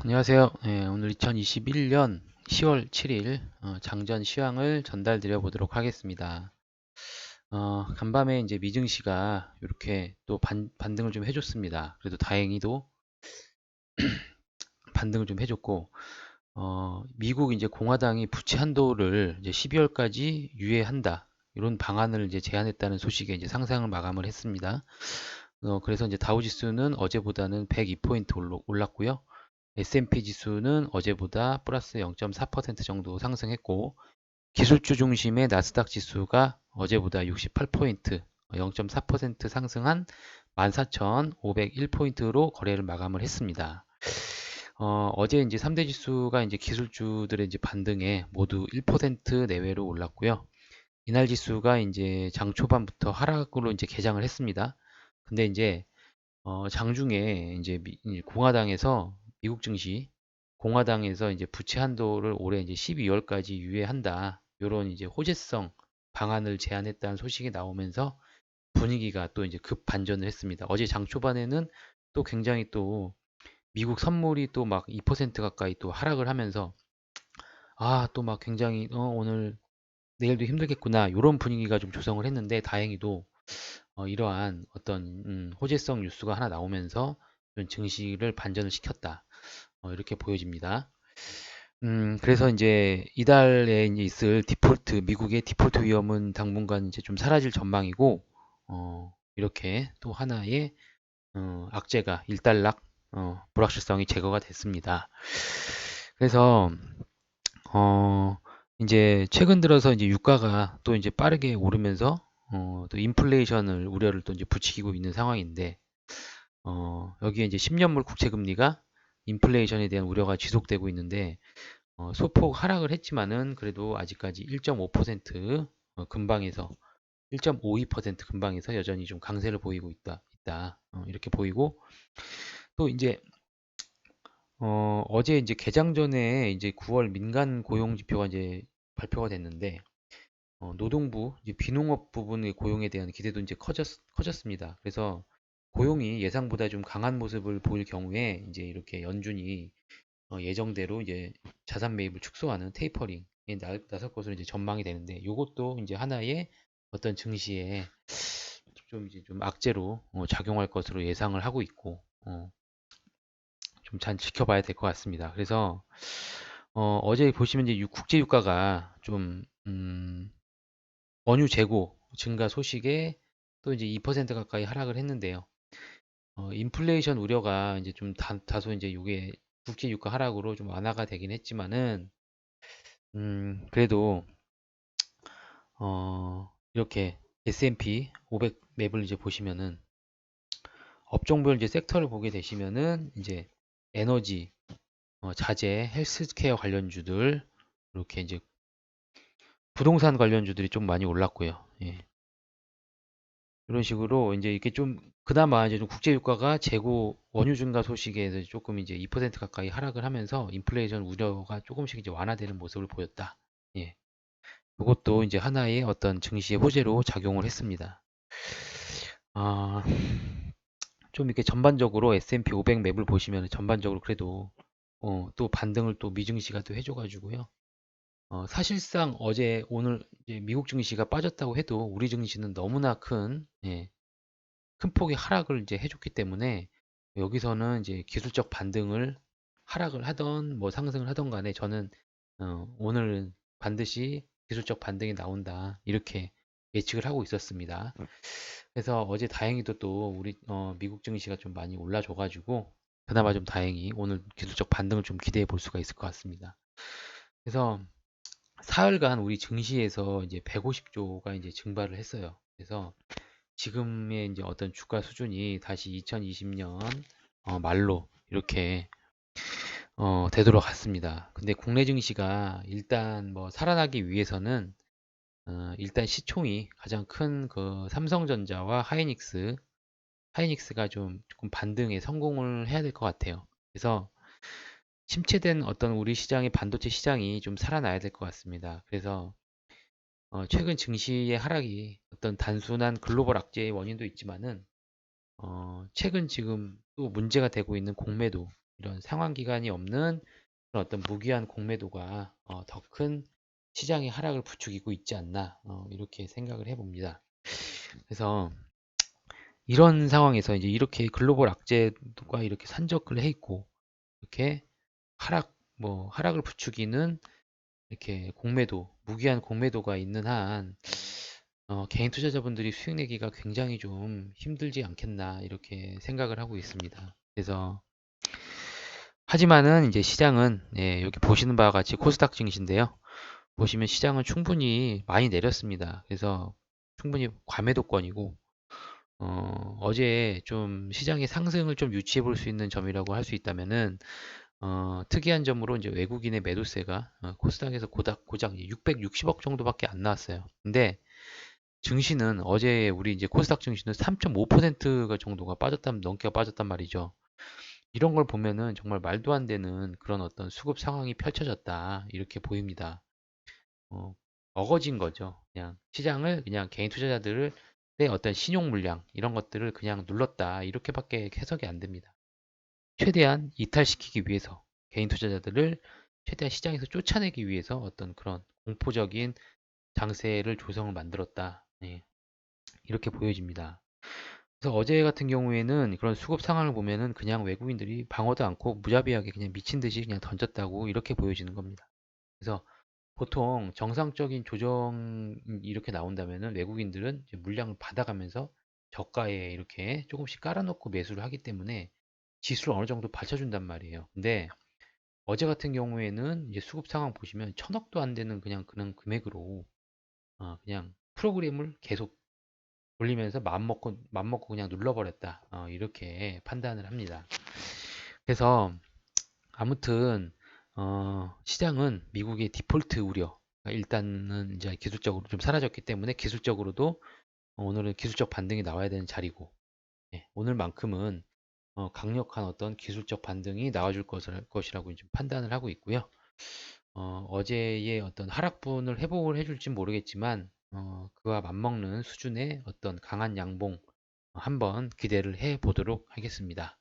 안녕하세요. 오늘 2021년 10월 7일 장전 시황을 전달드려 보도록 하겠습니다. 간밤에 이제 미증시가 이렇게 또 반등을 좀 해줬습니다. 그래도 다행히도 반등을 좀 해줬고, 미국 이제 공화당이 부채 한도를 이제 12월까지 유예한다. 이런 방안을 이제 제안했다는 소식에 이제 상상을 마감을 했습니다. 그래서 이제 다우지수는 어제보다는 102포인트 올랐고요. S&P 지수는 어제보다 플러스 0.4% 정도 상승했고, 기술주 중심의 나스닥 지수가 어제보다 68포인트, 0.4% 상승한 14,501포인트로 거래를 마감을 했습니다. 어제 이제 3대 지수가 이제 기술주들의 이제 반등에 모두 1% 내외로 올랐고요. 이날 지수가 이제 장 초반부터 하락으로 이제 개장을 했습니다. 근데 이제 장중에 이제 공화당에서 미국 증시 공화당에서 이제 부채 한도를 올해 이제 12월까지 유예한다. 요런 이제 호재성 방안을 제안했다는 소식이 나오면서 분위기가 또 이제 급 반전을 했습니다. 어제 장 초반에는 또 굉장히 또 미국 선물이 또 막 2% 가까이 또 하락을 하면서 또 막 굉장히 오늘 내일도 힘들겠구나 요런 분위기가 좀 조성을 했는데 다행히도 이러한 어떤 호재성 뉴스가 하나 나오면서 좀 증시를 반전을 시켰다. 이렇게 보여집니다. 그래서 이제 이달에 이제 있을 디폴트, 미국의 디폴트 위험은 당분간 이제 좀 사라질 전망이고, 이렇게 또 하나의 악재가 일단락 불확실성이 제거가 됐습니다. 그래서 이제 최근 들어서 이제 유가가 또 이제 빠르게 오르면서 또 인플레이션을 우려를 또 이제 부추기고 있는 상황인데 여기에 이제 10년물 국채 금리가 인플레이션에 대한 우려가 지속되고 있는데 소폭 하락을 했지만은 그래도 아직까지 1.5% 근방에서 1.52% 근방에서 여전히 좀 강세를 보이고 있다. 이렇게 보이고 또 이제 어제 이제 개장 전에 이제 9월 민간 고용 지표가 이제 발표가 됐는데 노동부 이제 비농업 부분의 고용에 대한 기대도 이제 커졌습니다. 그래서 고용이 예상보다 좀 강한 모습을 보일 경우에 이제 이렇게 연준이 예정대로 이제 자산 매입을 축소하는 테이퍼링에 나설 것으로 이제 전망이 되는데 이것도 이제 하나의 어떤 증시에 좀 이제 좀 악재로 작용할 것으로 예상을 하고 있고 좀 잘 지켜봐야 될 것 같습니다. 그래서 어제 보시면 이제 국제 유가가 좀 원유 재고 증가 소식에 또 이제 2% 가까이 하락을 했는데요. 인플레이션 우려가 이제 좀 다소 이제 이게 국제 유가 하락으로 좀 완화가 되긴 했지만은 그래도 이렇게 S&P 500 맵을 이제 보시면은 업종별 이제 섹터를 보게 되시면은 이제 에너지, 자재, 헬스케어 관련주들 이렇게 이제 부동산 관련주들이 좀 많이 올랐고요. 예. 이런 식으로 이제 이렇게 좀 그나마 이제 좀 국제 유가가 재고 원유 증가 소식에 조금 이제 2% 가까이 하락을 하면서 인플레이션 우려가 조금씩 이제 완화되는 모습을 보였다. 예. 이것도 이제 하나의 어떤 증시의 호재로 작용을 했습니다. 아, 좀 이렇게 전반적으로 S&P 500 맵을 보시면 전반적으로 그래도 또 반등을 또 미증시가 또 해줘가지고요. 사실상 어제 오늘 이제 미국 증시가 빠졌다고 해도 우리 증시는 너무나 큰 폭의 하락을 이제 해줬기 때문에 여기서는 이제 기술적 반등을 하락을 하던 뭐 상승을 하던 간에 저는 오늘은 반드시 기술적 반등이 나온다 이렇게 예측을 하고 있었습니다. 그래서 어제 다행히도 또 우리 미국 증시가 좀 많이 올라줘가지고 그나마 좀 다행히 오늘 기술적 반등을 좀 기대해 볼 수가 있을 것 같습니다. 그래서 사흘간 우리 증시에서 이제 150조가 이제 증발을 했어요. 그래서 지금의 이제 어떤 주가 수준이 다시 2020년 말로 이렇게 되돌아 갔습니다. 근데 국내 증시가 일단 뭐 살아나기 위해서는 일단 시총이 가장 큰 그 삼성전자와 하이닉스가 좀 조금 반등에 성공을 해야 될 것 같아요. 그래서 침체된 어떤 우리 시장의 반도체 시장이 좀 살아나야 될 것 같습니다. 그래서 최근 증시의 하락이 어떤 단순한 글로벌 악재의 원인도 있지만은 최근 지금 또 문제가 되고 있는 공매도, 이런 상환 기간이 없는 그런 어떤 무기한 공매도가 더 큰 시장의 하락을 부추기고 있지 않나, 이렇게 생각을 해봅니다. 그래서 이런 상황에서 이제 이렇게 글로벌 악재가 이렇게 산적을 해 있고, 이렇게 하락을 부추기는 이렇게 공매도, 무기한 공매도가 있는 한 개인 투자자분들이 수익 내기가 굉장히 좀 힘들지 않겠나 이렇게 생각을 하고 있습니다. 그래서 하지만은 이제 시장은, 여기 보시는 바와 같이 코스닥 증시인데요. 보시면 시장은 충분히 많이 내렸습니다. 그래서 충분히 과매도권이고, 어제 좀 시장의 상승을 좀 유치해 볼 수 있는 점이라고 할 수 있다면은, 특이한 점으로 이제 외국인의 매도세가 코스닥에서 고작 660억 정도밖에 안 나왔어요. 근데 증시는 어제 우리 이제 코스닥 증시는 3.5%가 정도가 넘게 빠졌단 말이죠. 이런 걸 보면은 정말 말도 안 되는 그런 어떤 수급 상황이 펼쳐졌다. 이렇게 보입니다. 어, 어거진 거죠. 그냥 시장을 그냥 개인 투자자들의 어떤 신용 물량 이런 것들을 그냥 눌렀다. 이렇게밖에 해석이 안 됩니다. 최대한 이탈시키기 위해서 개인 투자자들을 최대한 시장에서 쫓아내기 위해서 어떤 그런 공포적인 장세를 조성을 만들었다. 네, 이렇게 보여집니다. 그래서 어제 같은 경우에는 그런 수급 상황을 보면은 그냥 외국인들이 방어도 않고 무자비하게 그냥 미친 듯이 그냥 던졌다고 이렇게 보여지는 겁니다. 그래서 보통 정상적인 조정이 이렇게 나온다면은 외국인들은 이제 물량을 받아가면서 저가에 이렇게 조금씩 깔아놓고 매수를 하기 때문에 지수를 어느 정도 받쳐준단 말이에요. 근데 어제 같은 경우에는 이제 수급 상황 보시면 1,000억도 안 되는 그냥 금액으로 그냥 프로그램을 계속 돌리면서 맘먹고 그냥 눌러버렸다. 이렇게 판단을 합니다. 그래서 아무튼 시장은 미국의 디폴트 우려, 그러니까 일단은 이제 기술적으로 좀 사라졌기 때문에 기술적으로도 오늘은 기술적 반등이 나와야 되는 자리고, 오늘만큼은 강력한 어떤 기술적 반등이 나와줄 것이라고 이제 판단을 하고 있고요. 어제의 어떤 하락분을 회복을 해줄진 모르겠지만 그와 맞먹는 수준의 어떤 강한 양봉 한번 기대를 해 보도록 하겠습니다.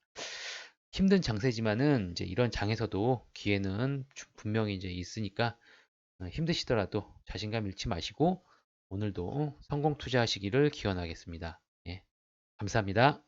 힘든 장세지만은 이제 이런 장에서도 기회는 분명히 이제 있으니까 힘드시더라도 자신감 잃지 마시고 오늘도 성공 투자하시기를 기원하겠습니다. 예, 감사합니다.